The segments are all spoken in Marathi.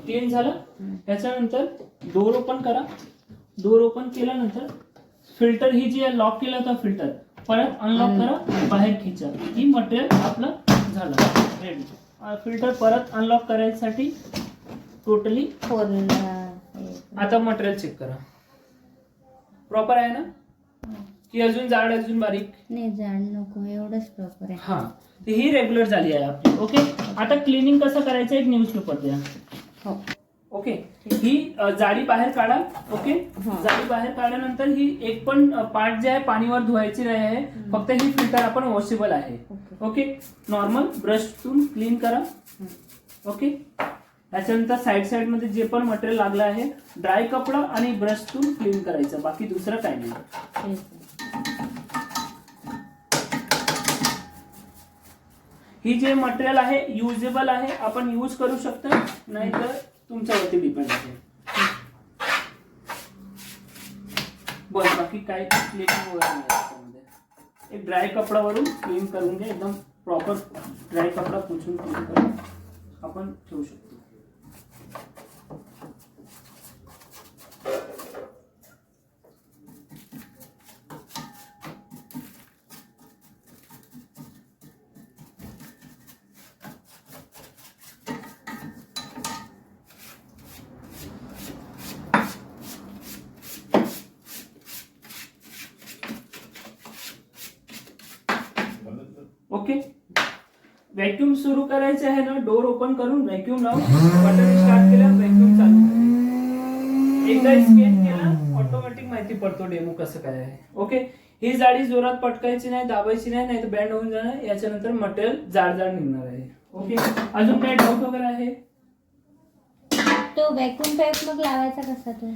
क्लीन झालं. त्याच्यानंतर डोर ओपन करा. डोर ओपन केल्यानंतर फिल्टर ही जी लॉक केला होता फिल्टर परत अनलॉक करा, बाहेर खिचा. ही मटेरियल आपलं झालं रेडी. फिल्टर परत अनलॉक करायसाठी टोटली आता मटेरियल चेक करा. प्रॉपर आहे ना की अजून जाड अजून बारीक? नाही, जाड नको, एवढंच प्रॉपर आहे. हा, ही रेग्युलर झाली आहे आपली. ओके, आता क्लिनिंग कसं करायचं एक न्यूजपेपर द्या. हो. ओके, ही जाळी बाहेर काढा. ओके, जाळी बाहेर काढल्यानंतर ही एक पण पार्ट जे आहे पाणीवर धुवायची नाही आहे. फक्त ही फिल्टर आपण वॉशेबल आहे. ओके, नॉर्मल ब्रशतून क्लीन करा. ओके, त्याच्यानंतर साईड मध्ये जे पण मटेरियल लागलं आहे ड्राय कपडा आणि ब्रशतून क्लीन करायचं, बाकी दुसरं काही नाही. ही जे मटेरियल आहे युजेबल आहे, आपण यूज करू शकता, नाही तर तुमच्यावरती डिपेंड आहे. बस, बाकी काही क्लिनिंग वगैरे नाही त्याच्यामध्ये. एक ड्राय कपडावरून क्लीन करून घ्या, एकदम प्रॉपर ड्राय कपडा पुसून क्लीन करून आपण ठेवू शकतो. ओके, व्हॅक्यूम सुरू करायचे आहे ना, डोर ओपन करून व्हॅक्यूम लावून बटन स्टार्ट केला, व्हॅक्यूम चालू. एकदा स्कॅन केला ऑटोमॅटिक माहिती पडतो डेमो कसं काय आहे. ओके, ही जाळी जोरात पटकायची नाही, दाबायची नाही, नाही तर बँड होऊन जाणार. याच्यानंतर मटेरियल जाड निघणार आहे. ओके, अजून काही डाऊट वगैरे आहे? तो व्हॅक्यूम पाईप मग लावायचा कसा तो?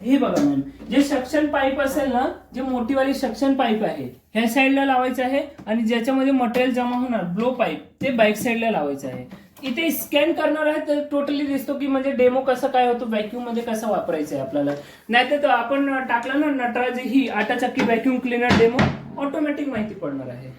हे बघा मॅम, जे सक्शन पाईप असेल ना, जे मोठीवाली सक्शन पाईप आहे ह्या साईडला लावायचं आहे आणि ज्याच्यामध्ये मटेरियल जमा होणार ब्लो पाईप ते बॅक साईडला लावायचं आहे. इथे स्कॅन करणार आहे तर टोटली दिसतो की म्हणजे डेमो कसं काय होतो, व्हॅक्यूम मध्ये कसं वापरायचं आहे आपल्याला. नाहीतर आपण टाकला ना नटराज ही 8 चक्की व्हॅक्यूम क्लीनर डेमो, ऑटोमॅटिक माहिती पडणार आहे.